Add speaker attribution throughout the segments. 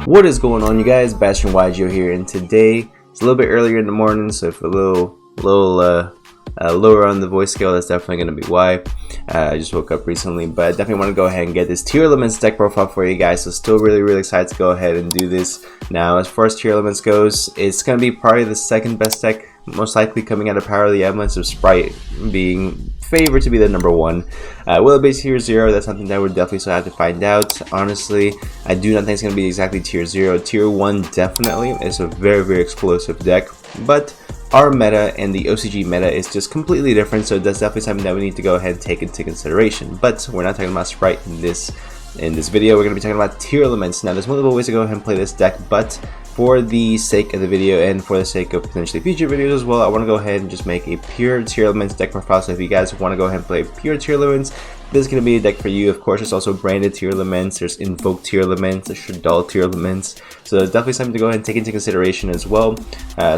Speaker 1: What is going on, you guys? Bashtian here, and today it's a little bit earlier in the morning, so if a little lower on the voice scale, that's definitely going to be why. I just woke up recently, but I definitely want to go ahead and get this Tearlaments deck profile for you guys. So still really excited to go ahead and do this. Now, as far as Tearlaments goes, it's going to be probably the second best deck, most likely coming out of Power of the Elements, of Sprite being favored to be the number one. Will it be tier 0? That's something that we're definitely still have to find out. Honestly, I do not think it's going to be exactly tier 0. Tier 1 definitely is a very explosive deck, but our meta and the OCG meta is just completely different, so that's definitely something that we need to go ahead and take into consideration. But we're not talking about Sprite in this video. We're going to be talking about Tearlaments. Now, there's multiple ways to go ahead and play this deck, but for the sake of the video and for the sake of potentially future videos as well, I want to go ahead and just make a pure Tearlaments deck profile. So if you guys want to go ahead and play pure Tearlaments, this is going to be a deck for you. Of course, there's also branded Tearlaments, there's invoked Tearlaments, there's Shadal Tearlaments. So definitely something to go ahead and take into consideration as well.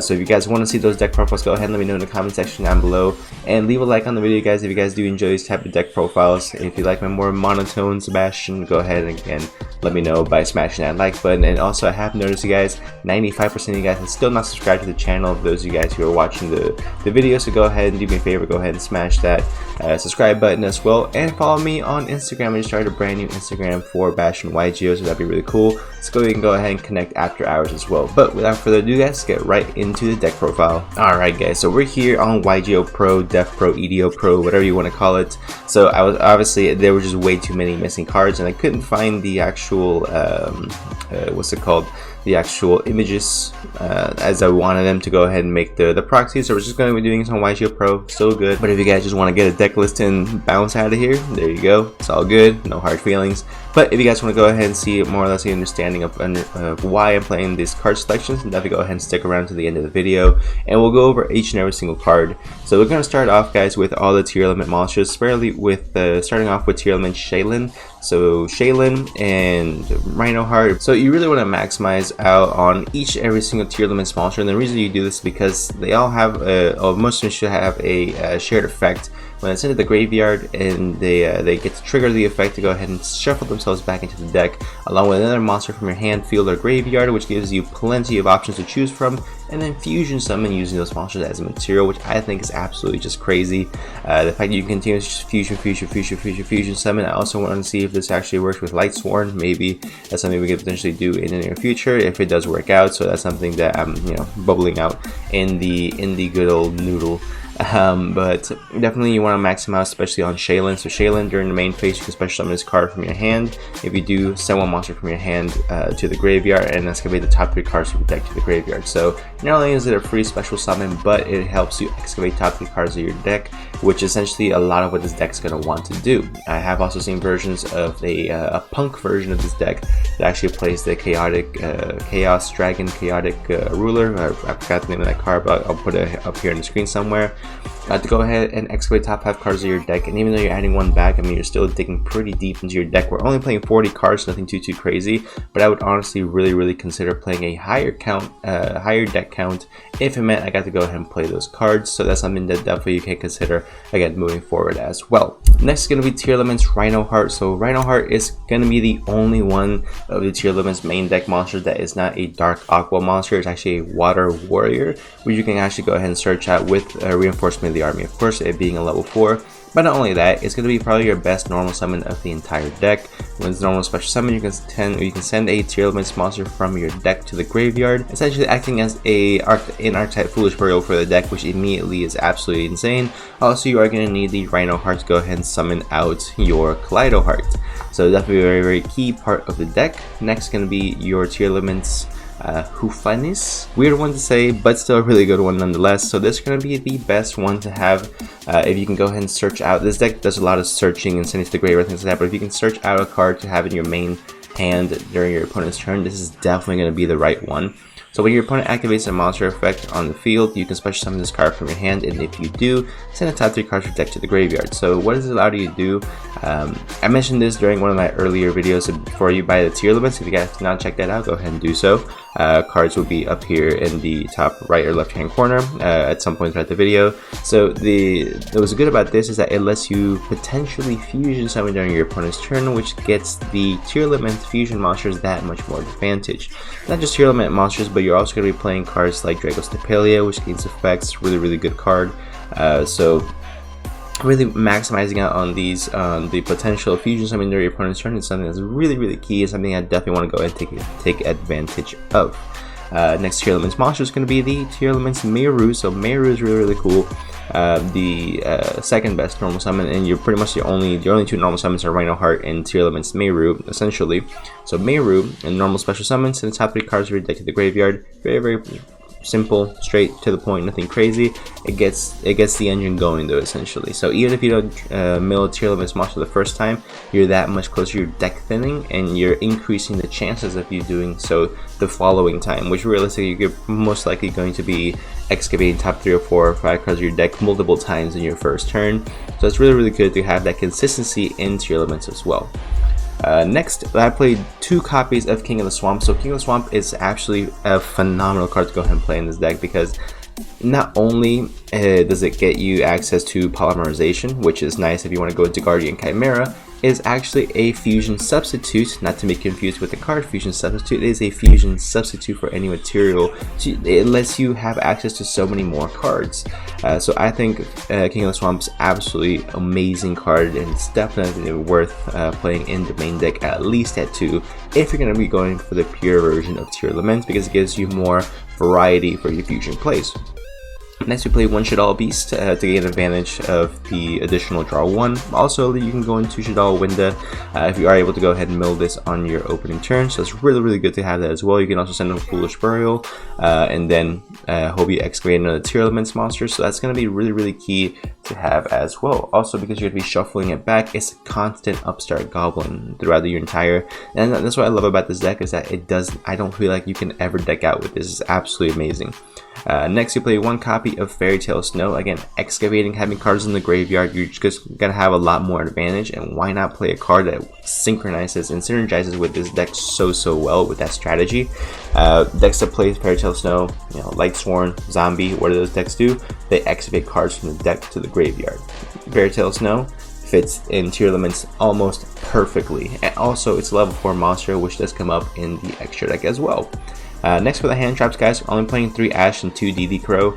Speaker 1: So if you guys want to see those deck profiles, go ahead and let me know in the comment section down below. And leave a like on the video, guys, if you guys do enjoy these type of deck profiles. If you like my more monotone Bashtian, go ahead and again let me know by smashing that like button. And also, I have noticed, you guys, 95% of you guys have still not subscribed to the channel. Those of you guys who are watching the video, so go ahead and do me a favor, go ahead and smash that subscribe button as well. And follow me on Instagram. I just started a brand new Instagram for Bashtian, so that'd be really cool. So we can go ahead and connect after hours as well. But without further ado, guys, let's get right into the deck profile. Alright, guys, so we're here on YGO Pro, Def Pro, EDO Pro, whatever you want to call it. So I was obviously, there were just way too many missing cards, and I couldn't find the actual what's it called, the actual images as I wanted them to go ahead and make the proxy. So we're just going to be doing this on YGO Pro. Still good, but if you guys just want to get a deck list and bounce out of here, there you go. It's all good, no hard feelings. But if you guys want to go ahead and see more or less the understanding of why I'm playing these card selections, definitely go ahead and stick around to the end of the video, and we'll go over each and every single card. So we're going to start off, guys, with all the Tearlament monsters, starting off with Tearlament Shaylin. So Shaylin and Rhinoheart. So you really want to maximize out on each every single Tearlaments monster, and the reason you do this is because they all have or most of them should have a shared effect. When it's into the graveyard, and they get to trigger the effect to go ahead and shuffle themselves back into the deck, along with another monster from your hand, field, or graveyard, which gives you plenty of options to choose from, and then fusion summon using those monsters as a material, which I think is absolutely just crazy. The fact that you can continue to just fusion summon. I also want to see if this actually works with Lightsworn. Maybe that's something we could potentially do in the near future if it does work out. So that's something that I'm bubbling out in the good old noodle. But definitely you want to maximize, especially on Shaylin. So Shaylin, during the main phase, you can special summon this card from your hand. If you do, send one monster from your hand to the graveyard, and that's going to be the top 3 cards of your deck to the graveyard. So not only is it a free special summon, but it helps you excavate top 3 cards of your deck, which is essentially a lot of what this deck is going to want to do. I have also seen versions of a punk version of this deck that actually plays the Chaos Dragon Chaotic Ruler. I forgot the name of that card, but I'll put it up here on the screen somewhere. To go ahead and excavate top 5 cards of your deck, and even though you're adding one back, I mean, you're still digging pretty deep into your deck. We're only playing 40 cards, nothing too crazy, but I would honestly really consider playing a higher deck count if it meant I got to go ahead and play those cards. So that's something that definitely you can consider again moving forward as well. Next is going to be Tearlaments Rhinoheart. So Rhinoheart is going to be the only one of the Tearlaments main deck monsters that is not a dark aqua monster. It's actually a water warrior, which you can actually go ahead and search out with reinforcement of the army, of course, it being a level 4. But not only that, it's going to be probably your best normal summon of the entire deck. When it's normal special summon, you can send a Tearlaments monster from your deck to the graveyard, essentially acting as an archetype Foolish Burial for the deck, which immediately is absolutely insane. Also, you are going to need the Rhinoheart to go ahead and summon out your Kaleidoheart. So definitely a very key part of the deck. Next is going to be your Tearlaments Hoofanis. Weird one to say, but still a really good one nonetheless. So this is going to be the best one to have if you can go ahead and search out. This deck does a lot of searching and sending to the graveyard, things like that, but if you can search out a card to have in your main hand during your opponent's turn, this is definitely going to be the right one. So when your opponent activates a monster effect on the field, you can special summon this card from your hand, and if you do, send a top 3 cards from your deck to the graveyard. So what does it allow you to do? I mentioned this during one of my earlier videos before you buy the Tearlaments. If you guys did not check that out, go ahead and do so. cards will be up here in the top right or left hand corner at some point throughout the video. So what's good about this is that it lets you potentially fusion summon during your opponent's turn, which gets the Tearlaments fusion monsters that much more advantage. Not just Tearlaments monsters, but you're also going to be playing cards like Drago's Tapelia, which gains effects. Really good card. So really maximizing out on these the potential fusion summon during your opponent's turn is something that's really key, and something I definitely want to go ahead and take advantage of. Next Tearlaments monster is going to be the Tearlaments Meru. So Meru is really cool. The second best normal summon, and you're pretty much the only two normal summons are Rhino Heart and Tearlaments Meru, essentially. So Meru and normal special summons, and the top 3 cards of your deck to the graveyard. Very simple, straight to the point, nothing crazy. It gets the engine going though, essentially. So even if you don't mill Tearlaments monster the first time, you're that much closer to your deck thinning, and you're increasing the chances of you doing so the following time, which realistically you're most likely going to be excavating top 3 or 4 or 5 cards of your deck multiple times in your first turn. So it's really good to have that consistency in Tearlaments as well. Next, I played 2 copies of King of the Swamp. So King of the Swamp is actually a phenomenal card to go ahead and play in this deck, because not only does it get you access to polymerization, which is nice if you want to go into Guardian Chimera, is actually a fusion substitute, not to be confused with the card fusion substitute. It is a fusion substitute for any material. It lets you have access to so many more cards. So I think King of the Swamp is absolutely amazing card, and it's definitely worth playing in the main deck, at least at 2, if you're going to be going for the pure version of Tearlaments, because it gives you more variety for your fusion plays. Next, we play One Shaddoll Beast to gain advantage of the additional draw 1. Also, you can go into Shaddoll Winda if you are able to go ahead and mill this on your opening turn. So it's really good to have that as well. You can also send in Foolish Burial and then hope you excavate another Tearlaments monster. So that's going to be really key to have as well. Also, because you're going to be shuffling it back, it's a constant upstart goblin throughout your entire. And that's what I love about this deck, is that I don't feel like you can ever deck out with this. It's absolutely amazing. Next, you play 1 copy of Fairy Tale Snow. Again, excavating, having cards in the graveyard, you're just gonna have a lot more advantage, and why not play a card that synchronizes and synergizes with this deck so well with that strategy. Decks that play Fairy Tale Snow, Lightsworn, Zombie, what do those decks do? They excavate cards from the deck to the graveyard. Fairy Tale Snow fits in Tearlaments almost perfectly, and also it's a level 4 monster, which does come up in the extra deck as well. Next, for the hand traps, guys, only playing 3 Ash and 2 DD Crow.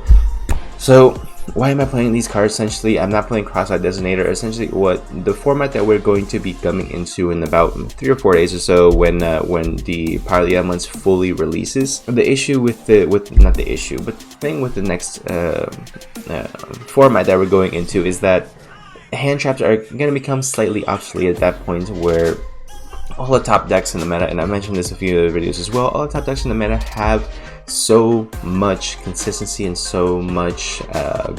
Speaker 1: So why am I playing these cards? Essentially, I'm not playing Cross-Eyed Designator. Essentially, what the format that we're going to be coming into in about 3 or 4 days or so, when the Power of the Elements fully releases. The issue with not the issue, but the thing with the next format that we're going into is that hand traps are going to become slightly obsolete at that point, where all the top decks in the meta, and I mentioned this in a few other videos as well, all the top decks in the meta have so much consistency and so much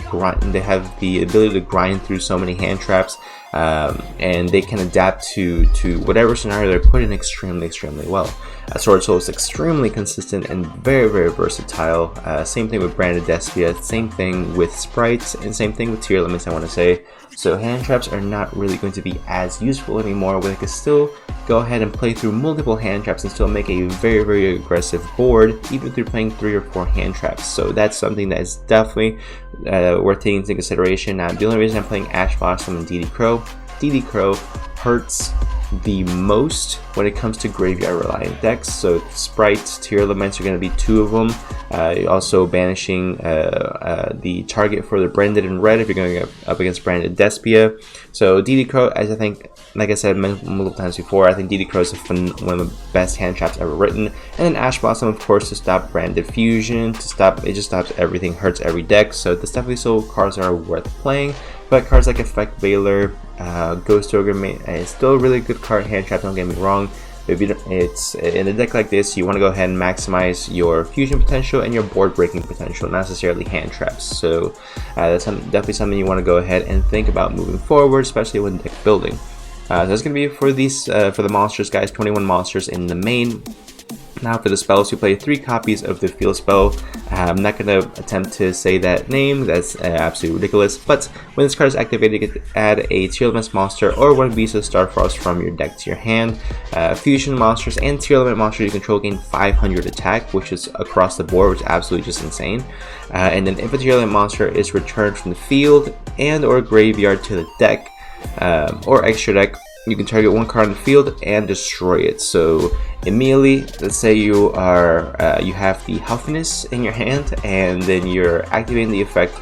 Speaker 1: grind. They have the ability to grind through so many hand traps, and they can adapt to whatever scenario they're put in extremely well. Sword Soul is extremely consistent and very versatile. Same thing with Branded Despia, same thing with Sprites, and same thing with Tearlaments, I want to say. So hand traps are not really going to be as useful anymore, where they can still go ahead and play through multiple hand traps and still make a very aggressive board, even if you're playing 3 or 4 hand traps. So that's something that is definitely worth taking into consideration. Now, the only reason I'm playing Ash Blossom and DD Crow hurts the most when it comes to graveyard reliant decks. So Sprites, Tearlaments are going to be 2 of them. Also banishing the target for the Branded in red if you're going up against Branded Despia. So DD Crow, as I think, like I said multiple times before, I think DD Crow is one of the best hand traps ever written. And then Ash Blossom, of course, to stop Branded Fusion, it just stops everything, hurts every deck. So there's definitely still cards that are worth playing. But cards like Effect Veiler, Ghost Ogre is still a really good card hand trap, don't get me wrong. If it's in a deck like this, you want to go ahead and maximize your fusion potential and your board breaking potential, not necessarily hand traps. So that's definitely something you want to go ahead and think about moving forward, especially when deck building. So that's going to be for these for the monsters, guys. 21 monsters in the main. Now for the spells, you play 3 copies of the field spell. I'm not going to attempt to say that name, that's absolutely ridiculous, but when this card is activated, you can add a Tearlaments monster or 1 Beast of Starfrost from your deck to your hand. Fusion monsters and Tearlament monsters you control gain 500 attack, which is across the board, which is absolutely just insane. And then if a Tearlament monster is returned from the field and or graveyard to the deck or extra deck, you can target 1 card on the field and destroy it. So immediately, let's say you are you have the Huffiness in your hand, and then you're activating the effect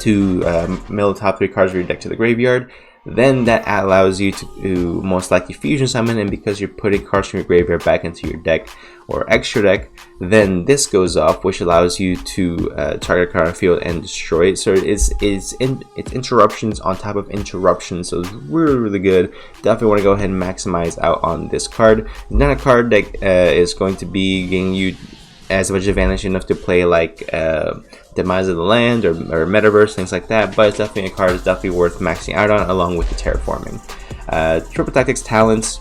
Speaker 1: to mill the top 3 cards of your deck to the graveyard. Then that allows you to most likely fusion summon, and because you're putting cards from your graveyard back into your deck or extra deck, then this goes off, which allows you to target a card on the field and destroy it. So it's interruptions on top of interruptions, so it's really good. Definitely want to go ahead and maximize out on this card. Not a card that is going to be giving you as much advantage enough to play like Demise of the Land or Metaverse, things like that, but it's definitely a card that's definitely worth maxing out on, along with the Terraforming. Triple Tactics Talents,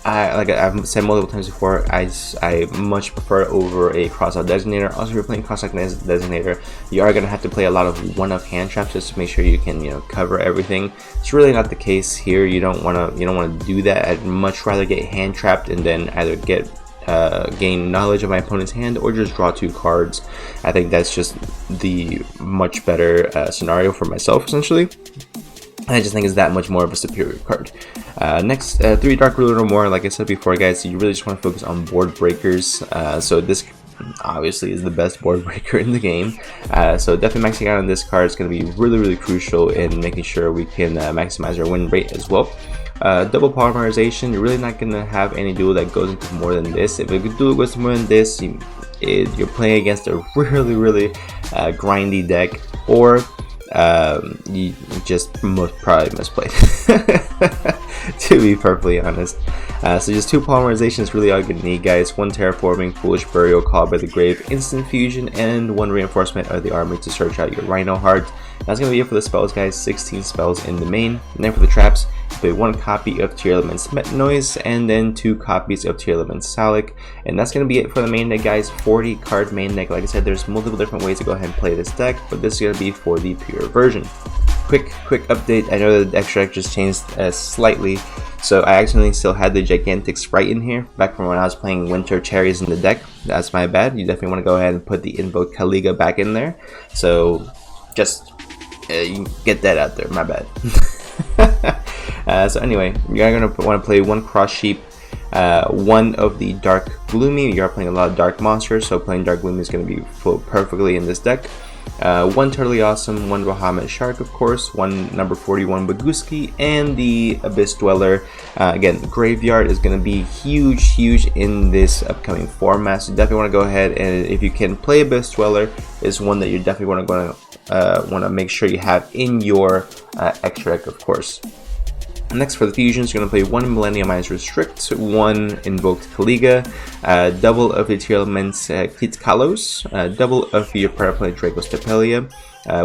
Speaker 1: like I've said multiple times before, I much prefer over a Crossout Designator. Also, if you're playing Crossout Designator, you are going to have to play a lot of one-of hand traps just to make sure you can cover everything. It's really not the case here. You don't want to do that. I'd much rather get hand trapped and then either gain knowledge of my opponent's hand or just draw 2 cards. I think that's just the much better scenario for myself, essentially. I just think it's that much more of a superior card. Next, 3 Dark Ruler or more. Like I said before, guys, you really just want to focus on board breakers. So this obviously is the best board breaker in the game. So definitely maxing out on this card is going to be really crucial in making sure we can maximize our win rate as well. Double Polymerization, you're really not going to have any duel that goes into more than this. If a duel goes into more than this, you're playing against a really grindy deck, or you just probably misplayed, to be perfectly honest. So just 2 Polymerization is really all you're going to need, guys. 1 Terraforming, Foolish Burial, Called by the Grave, Instant Fusion, and 1 Reinforcement of the Army to search out your Rhino Heart. That's going to be it for the spells, guys. 16 spells in the main. And then for the traps, you play 1 copy of Tearlaments Met Noise, and then 2 copies of Tearlaments Salic. And that's going to be it for the main deck, guys. 40 card main deck. Like I said, there's multiple different ways to go ahead and play this deck, but this is going to be for the pure version. Quick update. I know the extra deck just changed slightly, so I accidentally still had the Gigantic Sprite in here back from when I was playing Winter Cherries in the deck. That's my bad. You definitely want to go ahead and put the Invoke Kaliga back in there. So just you get that out there. My bad. So anyway, you're going to want to play 1 Cross Sheep, 1 of the Dark Gloomy. You're playing a lot of Dark Monsters, so playing Dark Gloomy is going to be float perfectly in this deck. 1 Totally Awesome, 1 Bahamut Shark, of course, 1 number 41 Baguski, and the Abyss Dweller. Again, Graveyard is going to be huge in this upcoming format, so definitely want to go ahead and, if you can play Abyss Dweller, is one that you definitely want to make sure you have in your extra deck, of course. Next, for the fusions, you're going to play 1 Millenniumized Restrict, 1 Invoked Kaliga, double of the Tearlaments Kitkalos, double of your Paraplanet Draco's Tapelia,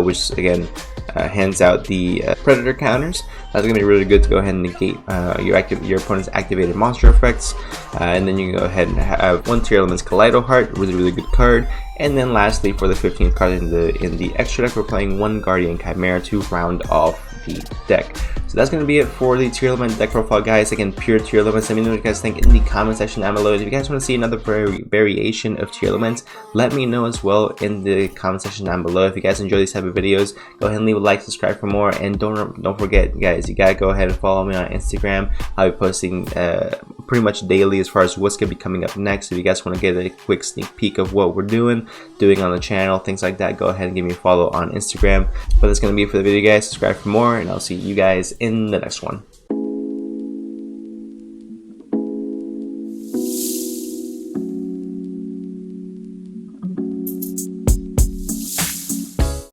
Speaker 1: which again hands out the Predator counters. That's going to be really good to go ahead and negate your opponent's activated monster effects. And then you can go ahead and have 1 Tearlaments Kaleido Heart, really good card. And then lastly, for the 15th card in the extra deck, we're playing 1 Guardian Chimera to round off the deck. So that's going to be it for the Tearlament deck profile, guys. Again, pure Tearlaments. Let me know what you guys think in the comment section down below. If you guys want to see another variation of Tearlaments, let me know as well in the comment section down below. If you guys enjoy these type of videos, go ahead and leave a like, subscribe for more, and don't forget, guys, you gotta go ahead and follow me on Instagram. I'll be posting pretty much daily as far as what's gonna be coming up next. If you guys want to get a quick sneak peek of what we're doing on the channel, things like that, go ahead and give me a follow on Instagram. But that's gonna be it for the video, guys. Subscribe for more, and I'll see you guys in the next one.